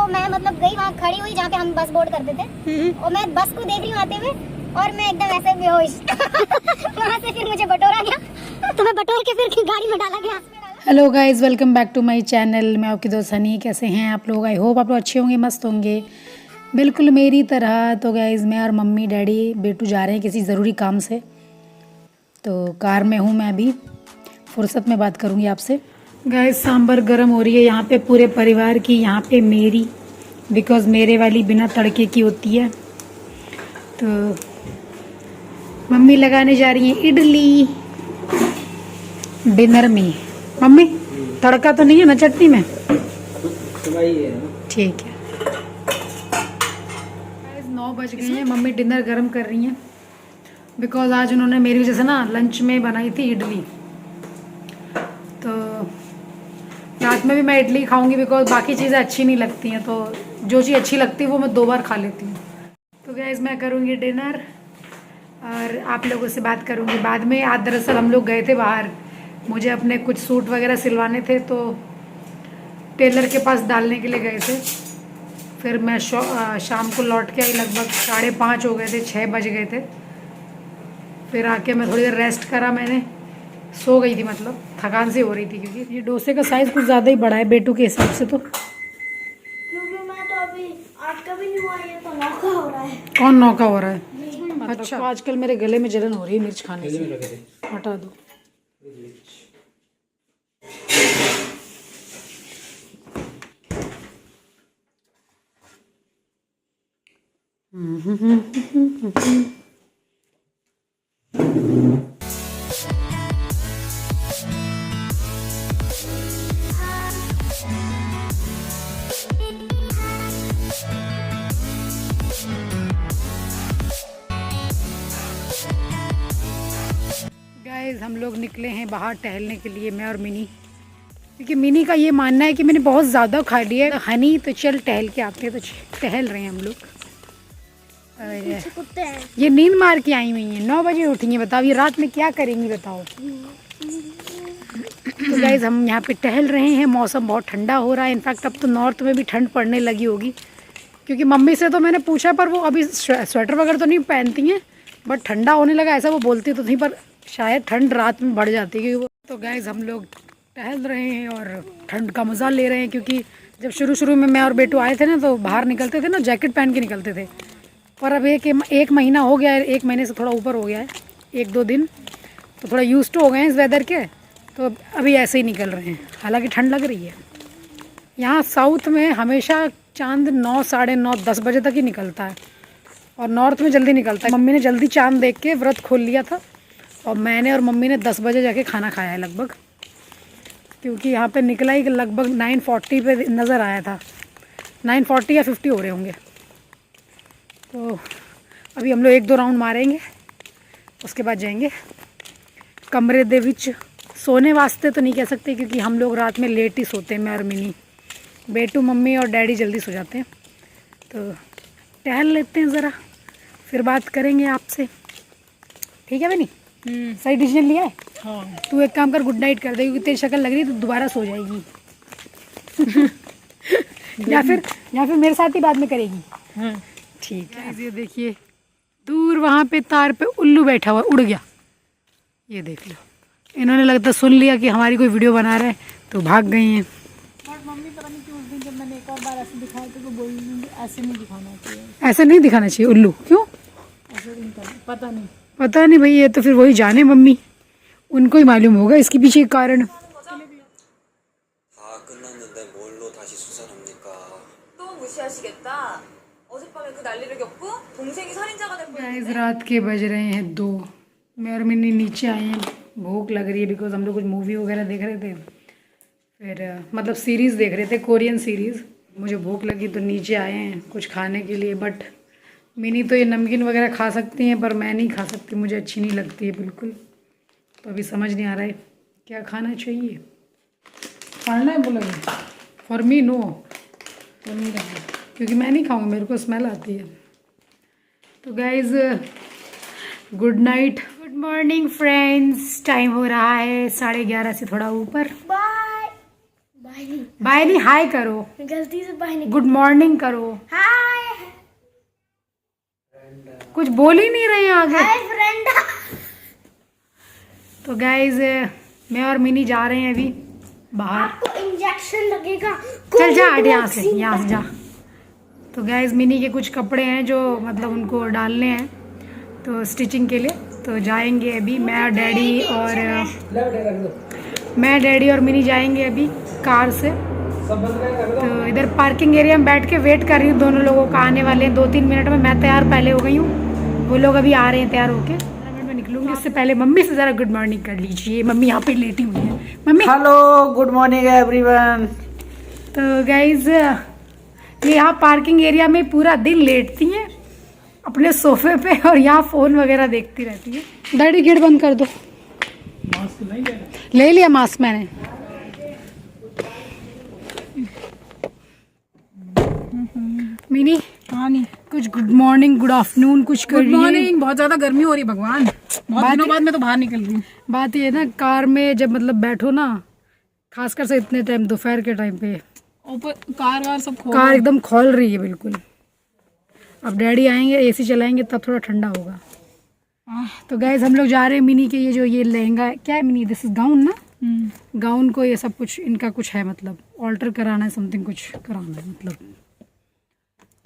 मैं मतलब गई वहाँ खड़ी हुई जहाँ पे हम बस बोर्ड करते थे, और मैं बस को देख रही हूँ आते हुए, और मैं एकदम ऐसे बेहोश। वहाँ से फिर मुझे बटोरा गया, तो मैं बटोर के फिर गाड़ी में डाला गया। Hello guys, welcome back to my channel. मैं आपकी दोस्त हनी। कैसे हैं आप लोग? आई होप आप लोग अच्छे होंगे, मस्त होंगे, बिल्कुल मेरी तरह। तो गाइज़ मैं और मम्मी डैडी बेटू जा रहे हैं किसी ज़रूरी काम से, तो कार में हूँ मैं अभी, फुर्सत में बात करूँगी आपसे। गाइज़ सांभर गरम हो रही है यहाँ पे पूरे परिवार की, यहाँ पे मेरी, बिकॉज़ मेरे वाली बिना तड़के की होती है। तो मम्मी लगाने जा रही हैं इडली डिनर में। मम्मी तड़का तो नहीं है ना चटनी में? ठीक है। 9 बज गए हैं, मम्मी डिनर गरम कर रही हैं, बिकॉज आज उन्होंने मेरी वजह से ना लंच में बनाई थी इडली। तो रात में भी मैं इडली खाऊंगी, बिकॉज बाकी चीज़ें अच्छी नहीं लगती हैं, तो जो चीज़ अच्छी लगती है वो मैं 2 बार खा लेती हूँ। तो गाइस मैं करूँगी डिनर और आप लोगों से बात करूँगी बाद में। आज दरअसल हम लोग गए थे बाहर, मुझे अपने कुछ सूट वगैरह सिलवाने थे, तो टेलर के पास डालने के लिए गए थे। फिर मैं शाम को लौट के आई, लगभग 5:30 हो गए थे, 6 बज गए थे। फिर आके मैं थोड़ी देर रेस्ट करा, मैंने सो गई थी, मतलब थकान सी हो रही थी, क्योंकि ये डोसे का साइज़ कुछ ज़्यादा ही बड़ा है बेटू के हिसाब से। तो क्योंकि मैं तो अभी 8 का भी नहीं हुआ, ये तो 9 का हो रहा है। कौन 9 का हो रहा है? अच्छा, तो आजकल मेरे गले में जलन हो रही है मिर्च खाने से, हटा दो। गाइस हम लोग निकले हैं बाहर टहलने के लिए, मैं और मिनी, क्योंकि मिनी का ये मानना है कि मैंने बहुत ज़्यादा खा लिया है। हनी तो चल टहल के आते हैं, तो टहल रहे हैं हम लोग। कुत्ते हैं। ये नींद मार के आई हुई हैं, 9 बजे उठेंगी, बताओ ये रात में क्या करेंगी बताओ। तो गाइस हम यहाँ पे टहल रहे हैं, मौसम बहुत ठंडा हो रहा है। इनफैक्ट अब तो नॉर्थ में भी ठंड पड़ने लगी होगी, क्योंकि मम्मी से तो मैंने पूछा, पर वो अभी स्वेटर वगैरह तो नहीं पहनती हैं, बट ठंडा होने लगा ऐसा वो बोलती तो थी, पर शायद ठंड रात में बढ़ जाती है क्योंकि वो। तो गाइस हम लोग टहल रहे हैं और ठंड का मज़ा ले रहे हैं, क्योंकि जब शुरू में मैं और बेटू आए थे ना, तो बाहर निकलते थे ना जैकेट पहन के निकलते थे, पर अब एक महीना हो गया है, 1 महीने से थोड़ा ऊपर हो गया है, 1-2 दिन, तो थोड़ा यूज्ड टू हो गए हैं इस वेदर के, तो अभी ऐसे ही निकल रहे हैं। हालांकि ठंड लग रही है। यहाँ साउथ में हमेशा चांद 9, 9:30, 10 बजे तक ही निकलता है, और नॉर्थ में जल्दी निकलता है। मम्मी ने जल्दी चांद देख के व्रत खोल लिया था, और मैंने और मम्मी ने 10 बजे जाके खाना खाया है लगभग, क्योंकि यहाँ पे निकला ही लगभग 9:40 पे नज़र आया था। 9:40 या 50 हो रहे होंगे। तो अभी हम लोग 1-2 राउंड मारेंगे, उसके बाद जाएंगे कमरे दे विच सोने वास्ते। तो नहीं कह सकते, क्योंकि हम लोग रात में लेट ही सोते हैं, मैं और मिनी। बेटू, मम्मी और डैडी जल्दी सो जाते हैं। तो टहल लेते हैं ज़रा, फिर बात करेंगे आपसे, ठीक है बनी? सही डिसीजन लिया है? हाँ। तू एक काम कर, गुड नाइट कर दे, क्योंकि तेरी शक्ल लग रही है तो दोबारा सो जाएगी। या फिर मेरे साथ ही बाद में करेगी। हाँ ठीक है। ये देखिए दूर वहाँ पे तार पे उल्लू बैठा हुआ, उड़ गया, ये देख लो। इन्होंने लगता सुन लिया कि हमारी कोई वीडियो बना रहे हैं, तो भाग गई हैं। और मम्मी पता नहीं क्यों उस दिन जब मैंने एक और बार ऐसे दिखाया तो वो बोली ऐसे नहीं दिखाना चाहिए, ऐसे नहीं दिखाना चाहिए उल्लू। क्यों? ऐसे पता नहीं भाई, ये तो फिर वही जाने मम्मी, उनको ही मालूम होगा इसके पीछे कारण। रात के बज रहे हैं 2, मैं और मिनी नीचे आए हैं, भूख लग रही है, बिकॉज हम लोग कुछ मूवी वगैरह देख रहे थे, फिर मतलब सीरीज़ देख रहे थे, कोरियन सीरीज़। मुझे भूख लगी तो नीचे आए हैं कुछ खाने के लिए, बट मिनी तो ये नमकीन वगैरह खा सकती हैं, पर मैं नहीं खा सकती, मुझे अच्छी नहीं लगती है बिल्कुल। तो अभी समझ नहीं आ रहा है क्या खाना चाहिए। खाना है बोला फॉर मी नो, तो नहीं खाना, क्योंकि मैं नहीं खाऊंगी, मेरे को स्मेल आती है। तो guys good night, good morning friends. Time हो रहा है 11:30 से थोड़ा ऊपर। Bye bye. बाय नहीं, हाय करो। गलती से बाय नहीं। गुड मॉर्निंग करो। हाय कुछ बोल ही नहीं रहे हैं आगे। Hi friend. तो गाइज मैं और मिनी जा रहे हैं अभी बाहर। आपको इंजेक्शन लगेगा। चल जा हट यहाँ से जा। तो गाइज मिनी के कुछ कपड़े हैं जो मतलब उनको डालने हैं तो स्टिचिंग के लिए, तो जाएंगे अभी मैं डैडी और मिनी जाएंगे अभी कार से। तो इधर पार्किंग एरिया में बैठ के वेट कर रही हूँ, दोनों लोगों का आने वाले हैं 2-3 मिनट में। मैं तैयार पहले हो गई हूँ, वो लोग अभी आ रहे हैं तैयार होके। 15 मिनट में निकलूंगी, उससे पहले मम्मी से ज़रा गुड मॉर्निंग कर लीजिए। मम्मी यहाँ पे लेटी हुई है। Mummy hello, good morning everyone. तो गाइज ये यहाँ पार्किंग एरिया में पूरा दिन लेटती हैं अपने सोफे पे और यहाँ फ़ोन वगैरह देखती रहती है। डैडी गेट बंद कर दो। ले लिया मास्क मैंने। मिनी हाँ नहीं, कुछ गुड मॉर्निंग गुड आफ्टरनून कुछ कर गुड रही है। मॉर्निंग। बहुत ज्यादा गर्मी हो रही है भगवान, बहुत दिनों बाद मैं तो बाहर निकल रही हूँ। बात ये है ना, कार में जब मतलब बैठो ना, खासकर से इतने टाइम दोपहर के टाइम पे ऊपर कार वार सब खोल कार एकदम खोल रही है बिल्कुल। अब डैडी आएंगे, एसी चलाएंगे तब थोड़ा ठंडा होगा। तो गाइस हम लोग जा रहे हैं मिनी के ये लहंगा है, क्या है मिनी, दिस इज गाउन ना, गाउन को ये सब कुछ इनका कुछ है मतलब ऑल्टर कराना है, समथिंग कुछ कराना है मतलब।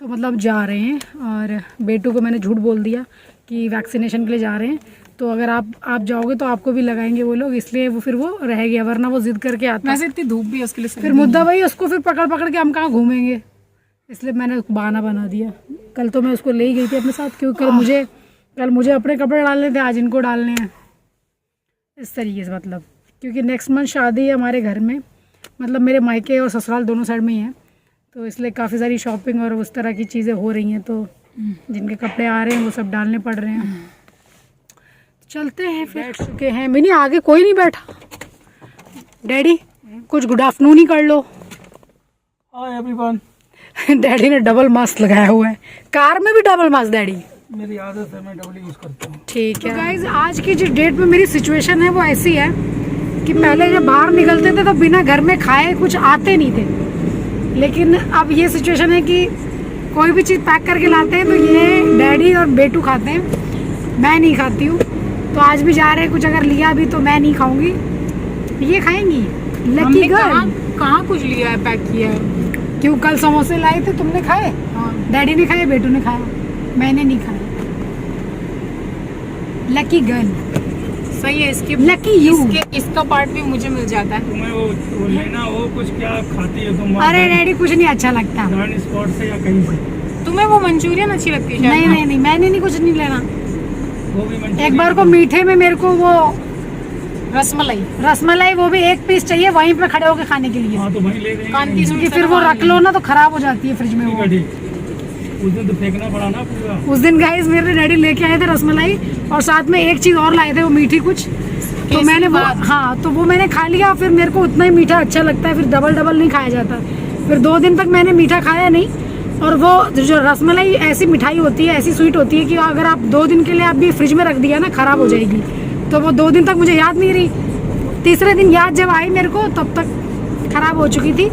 तो मतलब जा रहे हैं और बेटू को मैंने झूठ बोल दिया कि वैक्सीनेशन के लिए जा रहे हैं, तो अगर आप जाओगे तो आपको भी लगाएंगे वो लोग, इसलिए वो फिर वो रह गया, वरना वो जिद करके आता। वैसे इतनी धूप भी है उसके लिए, फिर मुद्दा वही, उसको फिर पकड़ के हम कहाँ घूमेंगे, इसलिए मैंने उसको बहाना बना दिया। कल तो मैं उसको ले ही गई थी अपने साथ, क्योंकि कल मुझे अपने कपड़े डालने थे, आज इनको डालने हैं इस तरीके से मतलब। क्योंकि नेक्स्ट मंथ शादी है हमारे घर में, मतलब मेरे मायके और ससुराल दोनों साइड में ही हैं, तो इसलिए काफ़ी सारी शॉपिंग और उस तरह की चीज़ें हो रही हैं, तो जिनके कपड़े आ रहे हैं वो सब डालने पड़ रहे हैं। चलते हैं फिर। बैठ चुके हैं मिनी, आगे कोई नहीं बैठा। डैडी कुछ गुड आफ्टरनून ही कर लो। Hi everyone. डैडी ने डबल मास्क लगाया हुआ है, कार में भी डबल मास्क डैडी। मेरी आदत है, मैं डबल यूज करता हूँ। ठीक है। तो गाइज आज की जो डेट में मेरी सिचुएशन है वो ऐसी है कि पहले जब बाहर निकलते थे तो बिना घर में खाए कुछ आते नहीं थे, लेकिन अब ये सिचुएशन है कि कोई भी चीज़ पैक करके लाते हैं तो ये डैडी और बेटू खाते हैं, मैं नहीं खाती हूँ। तो आज भी जा रहे हैं, कुछ अगर लिया भी तो मैं नहीं खाऊंगी, ये खाएंगी। Lucky girl. कहाँ कुछ लिया है, पैक किया है? क्यों, कल समोसे लाए थे, तुमने खाए? हाँ। डैडी ने खाए, बेटू ने खाया, मैंने नहीं खाया। Lucky girl. सही है। इसके लकी यू। इसका पार्ट भी मुझे मिल जाता है। तुम्हें वो लेना हो, कुछ क्या खाती है तुम? अरे डैडी कुछ नहीं अच्छा लगता। स्पॉट से या कहीं से? तुम्हें वो मंचूरियन अच्छी लगती है? नहीं मैंने नहीं, कुछ नहीं लेना। वो भी मंचूरियन। एक बार को मीठे में मेरे को वो रसमलाई, वो भी एक पीस चाहिए, वहीं पे खड़े होके खाने के लिए। हाँ तो वहीं ले देंगे। कांति क्योंकि फिर वो रख लो ना तो खराब हो जाती है फ्रिज में वो। उस दिन तो फेंकना पड़ा ना पूरा। उस दिन गाइस मेरे डैडी लेके आए थे रसमलाई और साथ में एक चीज और लाए थे, वो मीठी कुछ, तो मैंने वो तो वो मैंने खा लिया। फिर मेरे को उतना ही मीठा अच्छा लगता है, फिर डबल नहीं खाया जाता। फिर 2 दिन तक मैंने मीठा खाया नहीं। और वो जो रसमलाई ऐसी मिठाई होती है, ऐसी स्वीट होती है कि अगर आप 2 दिन के लिए आप भी फ्रिज में रख दिया ना, खराब हो जाएगी। तो वो 2 दिन तक मुझे याद नहीं रही, तीसरे दिन याद जब आई मेरे को तब तक खराब हो चुकी थी।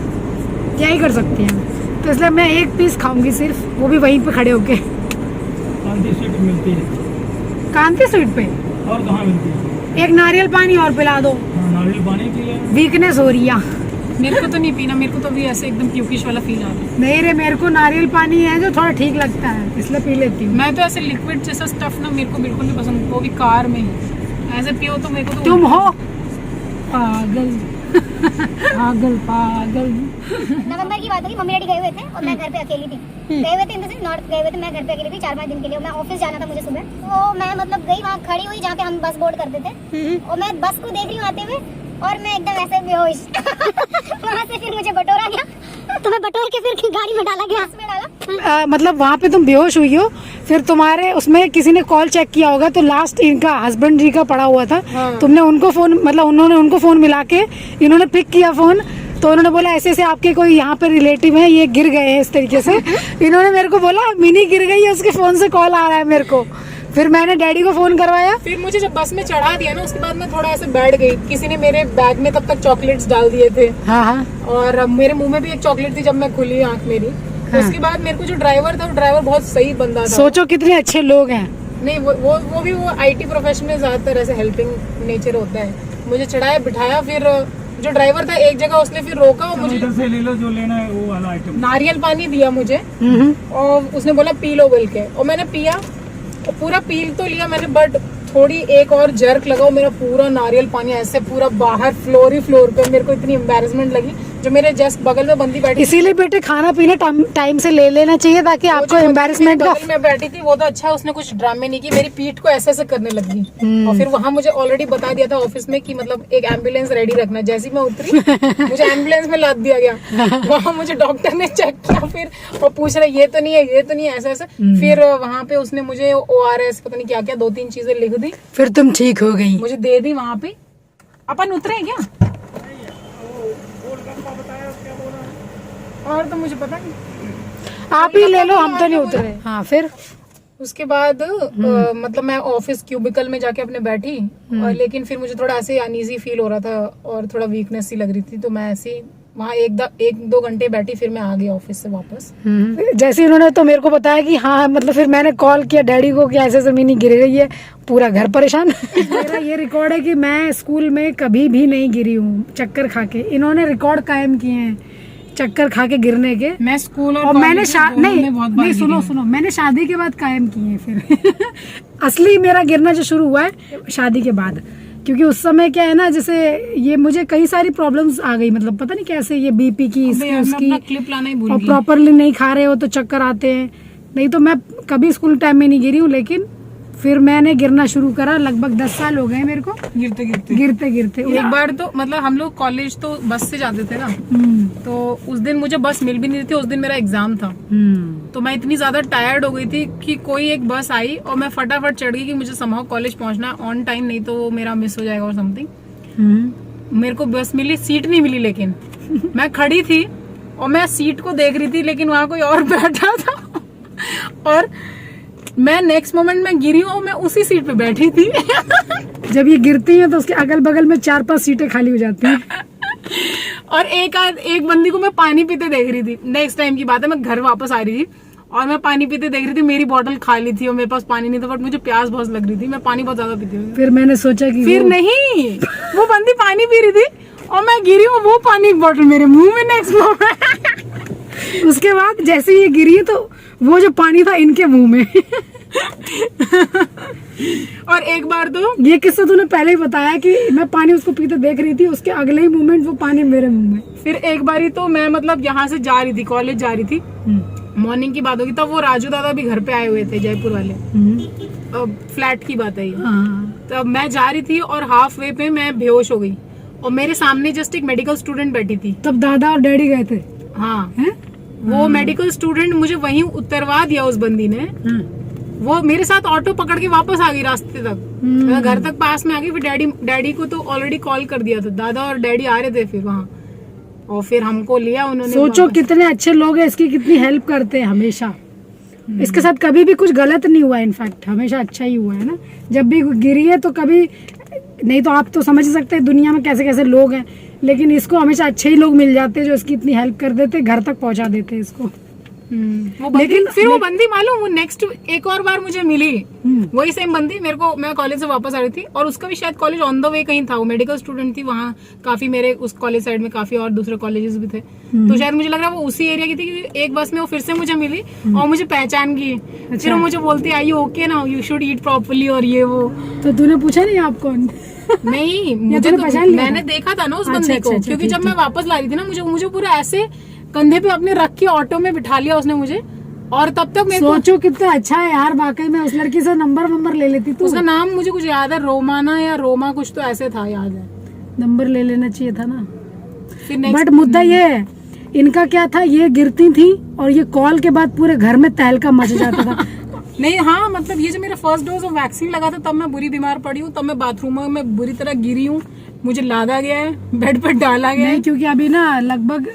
क्या ही कर सकते हैं, तो इसलिए मैं एक पीस खाऊंगी सिर्फ, वो भी वहीं पे खड़े होके। कांति स्वीट मिलती है। कांति स्वीट पे और कहाँ मिलती है? एक नारियल पानी और पिला दो, हाँ, नारियल पानी पी ले। वीकनेस हो रही है। मेरे को तो नहीं पीना, मेरे को तो भी ऐसे एकदम प्यूकिश वाला फील आ रहा है। नहीं रे, मेरे को नारियल पानी है जो थोड़ा ठीक लगता है, इसलिए पी लेती हूँ। मैं तो ऐसे लिक्विड जैसा स्टफ ना मेरे को बिल्कुल नहीं पसंद, वो भी कार में ही। ऐसे पियो तो मेरे को तो तुम हो पागल। पागल। नवंबर की बात होगी, मम्मी डैडी गए हुए थे और मैं घर पे अकेली थी। गए हुए थे इन से नॉर्थ गए हुए थे, मैं घर पे अकेली थी 4-5 दिन के लिए। मैं ऑफिस जाना था मुझे सुबह, तो मैं मतलब गई वहाँ खड़ी हुई जहाँ पे हम बस बोर्ड करते थे, और मैं बस को देख रही हूँ आते हुए, और मैं एकदम ऐसे बेहोश। वहाँ से फिर मुझे बटोरा गया, तो मैं बटोर के फिर गाड़ी में डाला गया, उसमें डाला। मतलब वहाँ पे तुम बेहोश हुई हो, फिर तुम्हारे उसमें किसी ने कॉल चेक किया होगा, तो लास्ट इनका हस्बैंड जी का पड़ा हुआ था। तुमने उनको फोन, मतलब उन्होंने उनको फोन मिला के, इन्होंने पिक किया फोन, तो उन्होंने बोला ऐसे ऐसे आपके कोई यहाँ पे रिलेटिव है, ये गिर गए हैं इस तरीके से। इन्होंने मेरे को बोला मिनी गिर गई है, उसके फोन से कॉल आ रहा है मेरे को। फिर मैंने डैडी को फोन करवाया। फिर मुझे जब बस में चढ़ा दिया ना, उसके बाद मैं थोड़ा ऐसे बैठ गई। किसी ने मेरे बैग में तब तक चॉकलेट्स डाल दिए थे। हाँ हाँ। और मेरे मुंह में भी एक चॉकलेट थी जब मैं खुली आंख मेरी। उसके बाद मेरे को जो ड्राइवर था, वो ड्राइवर बहुत सही बंदा था। सोचो कितने अच्छे लोग हैं। नहीं, वो भी वो IT प्रोफेशन में ज्यादातर ऐसे हेल्पिंग नेचर होता है। मुझे चढ़ाया बिठाया, फिर जो ड्राइवर था एक जगह उसने फिर रोका और मुझे इधर से ले लो जो लेना है वो वाला आइटम। नारियल पानी दिया मुझे और उसने बोला पी लो बोल के, और मैंने पिया और पूरा पी तो लिया मैंने, बट थोड़ी एक और जर्क लगाओ, मेरा पूरा नारियल पानी ऐसे पूरा बाहर फ्लोर पे। मेरे को इतनी एम्बैरेसमेंट लगी। जो मेरे जस्ट बगल में बंदी बैठी, इसीलिए बेटे खाना पीना टाइम से ले लेना चाहिए ताकि आपको एम्बैरेसमेंट का। बगल में बैठी थी वो तो अच्छा, उसने कुछ ड्रामे नहीं की, मेरी पीठ को ऐसे करने लगी। और फिर वहां मुझे ऑलरेडी बता दिया था ऑफिस में कि मतलब एक एम्बुलेंस रेडी रखना। जैसे मैं उतरी मुझे एम्बुलेंस में लाद दिया गया। वहां मुझे डॉक्टर ने चेक किया फिर और पूछ रहे ये तो नहीं है, ये तो नहीं है, ऐसे ऐसे। फिर वहां पे उसने मुझे ORS पता नहीं क्या क्या 2-3 चीजें लिख दी, फिर तुम ठीक हो गई। मुझे दे दी वहां पे। अपन उतरे हैं क्या? और तो मुझे पता नहीं, आप ही ले लो, हम तो नहीं उतरे। हाँ फिर उसके बाद मतलब मैं ऑफिस क्यूबिकल में जाके अपने बैठी, और लेकिन फिर मुझे थोड़ा ऐसे अनईजी फील हो रहा था और थोड़ा वीकनेस सी लग रही थी, तो मैं ऐसे वहाँ 1-2 घंटे बैठी, फिर मैं आ गई ऑफिस से वापस। जैसे इन्होंने तो मेरे को बताया कि हाँ मतलब फिर मैंने कॉल किया डैडी को कि ऐसे जमीनी गिर गई है, पूरा घर परेशान। मेरा ये रिकॉर्ड है कि मैं स्कूल में कभी भी नहीं गिरी हूँ चक्कर खा के। इन्होंने रिकॉर्ड कायम किए हैं चक्कर खा के गिरने के। मैं स्कूल और मैंने नहीं सुनो मैंने शादी के बाद कायम किए हैं फिर। असली मेरा गिरना जो शुरू हुआ है शादी के बाद, क्योंकि उस समय क्या है ना, जैसे ये मुझे कई सारी प्रॉब्लम्स आ गई, मतलब पता नहीं कैसे, ये BP की उसकी, क्लिप लाना ही भूल और गई। प्रॉपरली नहीं खा रहे हो तो चक्कर आते हैं। नहीं तो मैं कभी स्कूल टाइम में नहीं गिरी हूँ, लेकिन फिर मैंने गिरना शुरू करा। लगभग 10 साल हो गए मेरे को गिरते गिरते। एक बार तो मतलब हम लोग कॉलेज तो बस से जाते थे ना, तो उस दिन मुझे बस मिल भी नहीं थी। उस दिन मेरा एग्जाम था, तो मैं इतनी ज्यादा टायर्ड हो गई थी कि कोई एक बस आई और मैं फटाफट चढ़ गई कि मुझे समहाउ कॉलेज पहुंचना ऑन टाइम, नहीं तो वो मेरा मिस हो जाएगा और समथिंग। मेरे को बस मिली, सीट नहीं मिली, लेकिन मैं खड़ी थी और मैं सीट को देख रही थी, लेकिन वहां कोई और बैठा था और मैं नेक्स्ट मोमेंट में गिरी हूँ, मैं उसी सीट पे बैठी थी। जब ये गिरती हैं तो उसके अगल बगल में 4-5 सीटें खाली हो जाती हैं। और एक बंदी को मैं पानी पीते देख रही थी। नेक्स्ट टाइम की बात है, मैं घर वापस आ रही थी और मैं पानी पीते देख रही थी। मेरी बोतल खाली थी और मेरे पास पानी नहीं था, बट मुझे प्यास बहुत लग रही थी। मैं पानी बहुत ज्यादा पीती हूँ। फिर मैंने सोचा कि फिर नहीं, वो बंदी पानी पी रही थी और मैं गिरी हूँ, वो पानी की बोतल मेरे मुंह में नेक्स्ट मोमेंट। उसके बाद जैसे ये गिरी है तो वो जो पानी था इनके मुंह में। और एक बार तो ये किस्सा तूने पहले ही बताया कि मैं पानी उसको पीते देख रही थी, उसके अगले ही मोमेंट वो पानी मेरे मुंह में। फिर एक बारी तो मैं मतलब यहाँ से जा रही थी, कॉलेज जा रही थी, मॉर्निंग की बात होगी, तब वो राजू दादा भी घर पे आए हुए थे, जयपुर वाले। फ्लैट की बात है ये। तब मैं जा रही थी और हाफ वे पे मैं बेहोश हो गई और मेरे सामने जस्ट एक मेडिकल स्टूडेंट बैठी थी। तब दादा और डैडी गए थे। हाँ है? वो मेडिकल स्टूडेंट मुझे वहीं उतरवा दिया उस बंदी ने। वो मेरे साथ ऑटो पकड़ के वापस आ गई रास्ते तक, मैं घर तक पास में आ गई। फिर डैडी को तो ऑलरेडी कॉल कर दिया था, दादा और डैडी आ रहे थे फिर वहाँ, और फिर हमको लिया उन्होंने। सोचो कितने अच्छे लोग हैं, इसकी कितनी हेल्प करते हैं हमेशा। इसके साथ कभी भी कुछ गलत नहीं हुआ, इनफैक्ट हमेशा अच्छा ही हुआ है ना। जब भी गिरी है तो कभी नहीं, तो आप तो समझ सकते हैं दुनिया में कैसे कैसे लोग हैं, लेकिन इसको हमेशा अच्छे ही लोग मिल जाते हैं जो इसकी इतनी हेल्प कर देते, घर तक पहुंचा देते हैं इसको। लेकिन फिर वो बंदी मालूम, वो नेक्स्ट एक और बार मुझे मिली, वही सेम बंदी मेरे को। मैं कॉलेज से वापस आ रही थी और उसका भी शायद कॉलेज ऑन द वे कहीं था, वो मेडिकल स्टूडेंट थी। वहाँ काफी मेरे उस कॉलेज साइड में काफी और दूसरे कॉलेजेस भी थे, तो शायद मुझे लग रहा है वो उसी एरिया की थी, क्योंकि एक बस में वो फिर से मुझे मिली और मुझे पहचान गई। फिर वो मुझे बोलती आई ओके ना, यू शुड ईट प्रॉपर्ली और ये वो। तो तूने पूछा नहीं आप कौन? नहीं, मुझे मैंने देखा था ना उस बंदे को, क्योंकि जब मैं वापस ला रही थी ना, मुझे पूरा ऐसे कंधे पे अपने रख के ऑटो में बिठा लिया उसने मुझे। और तब तक मैं सोचो कितना अच्छा है यार, वाकई में उस लड़की से नंबर ले लेती तू। उसका नाम मुझे कुछ याद है, रोमाना या रोमा कुछ तो ऐसे था, याद है। नंबर ले लेना चाहिए था ना। फिर बट मुद्दा ये है, इनका क्या था, ये गिरती थी और ये कॉल के बाद पूरे घर में तहलका मच जाता था। नहीं हाँ, मतलब ये जो मेरा फर्स्ट डोज ऑफ वैक्सीन लगा था, तब मैं बुरी बीमार पड़ी हूँ, तब मैं बाथरूम में बुरी तरह गिरी हूँ, मुझे लादा गया है, बेड पर डाला गया है। क्योंकि अभी ना लगभग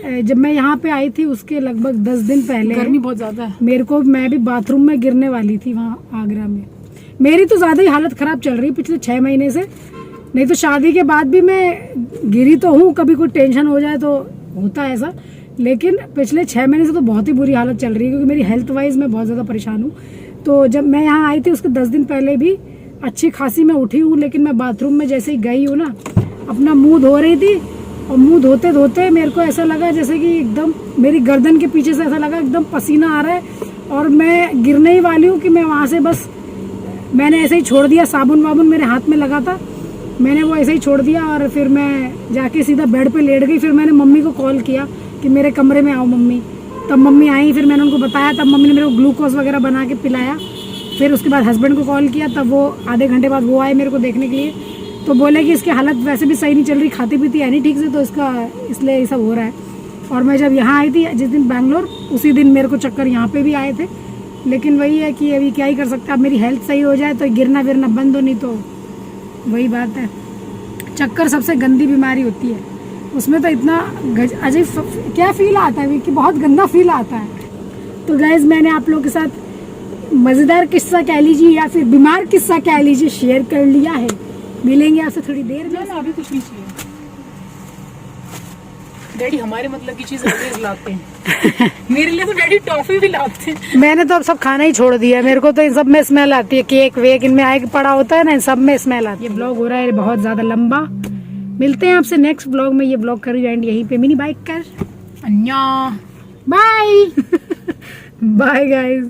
जब मैं यहाँ पे आई थी उसके लगभग 10 दिन पहले गर्मी बहुत ज्यादा है। मैं भी बाथरूम में गिरने वाली थी वहाँ आगरा में। मेरी तो ज्यादा ही हालत खराब चल रही पिछले 6 महीने से। नहीं तो शादी के बाद भी मैं गिरी तो हूँ, कभी कोई टेंशन हो जाए तो होता है ऐसा, लेकिन पिछले 6 महीने से तो बहुत ही बुरी हालत चल रही है क्योंकि मेरी हेल्थ वाइज मैं बहुत ज़्यादा परेशान हूँ। तो जब मैं यहाँ आई थी उसके 10 दिन पहले भी अच्छी खासी मैं उठी हूँ, लेकिन मैं बाथरूम में जैसे ही गई हूँ ना, अपना मुंह धो रही थी और मुंह धोते धोते मेरे को ऐसा लगा जैसे कि एकदम मेरी गर्दन के पीछे से ऐसा लगा एकदम पसीना आ रहा है और मैं गिरने ही वाली हूँ कि मैं वहाँ से बस मैंने ऐसे ही छोड़ दिया। साबुन वाबुन मेरे हाथ में लगा था, मैंने वो ऐसे ही छोड़ दिया और फिर मैं जाके सीधा बेड पे लेट गई। फिर मैंने मम्मी को कॉल किया कि मेरे कमरे में आओ मम्मी। तब मम्मी आई, फिर मैंने उनको बताया, तब मम्मी ने मेरे को ग्लूकोज वगैरह बना के पिलाया। फिर उसके बाद हस्बैंड को कॉल किया, तब वो आधे घंटे बाद वो आए मेरे को देखने के लिए। तो बोले कि इसकी हालत वैसे भी सही नहीं चल रही, खाती पीती है नहीं ठीक से, तो इसलिए ये सब हो रहा है। और मैं जब यहाँ आई थी जिस दिन बैंगलोर, उसी दिन मेरे को चक्कर यहाँ पे भी आए थे। लेकिन वही है कि अभी क्या ही कर सकते हैं, अब मेरी हेल्थ सही हो जाए तो गिरना विरना बंद हो, नहीं तो वही बात है। चक्कर सबसे गंदी बीमारी होती है, उसमें तो इतना अजीब क्या फील आता है कि बहुत गंदा फील आता है। तो गाइज मैंने आप लोगों के साथ मज़ेदार किस्सा कह लीजिए या फिर बीमार किस्सा कह लीजिए शेयर कर लिया है। मिलेंगे आपसे थोड़ी देर में। अभी कुछ नहीं चाहिए। डैडी हमारे मतलब की चीज ऑलवेज लाते हैं। मेरे लिए तो डैडी टॉफी भी लाते हैं। मैंने तो अब सब खाना ही छोड़ दिया, मेरे को तो इन सब में स्मेल आती है, केक वेक इनमें आए पड़ा होता है ना, इन सब में स्मेल आती है। ये ब्लॉग हो रहा है बहुत ज्यादा लंबा, मिलते हैं आपसे नेक्स्ट ब्लॉग में। ये ब्लॉग करी एंड यहीं पे मिनी बाइक कर अन्या बाय बाय गाइस।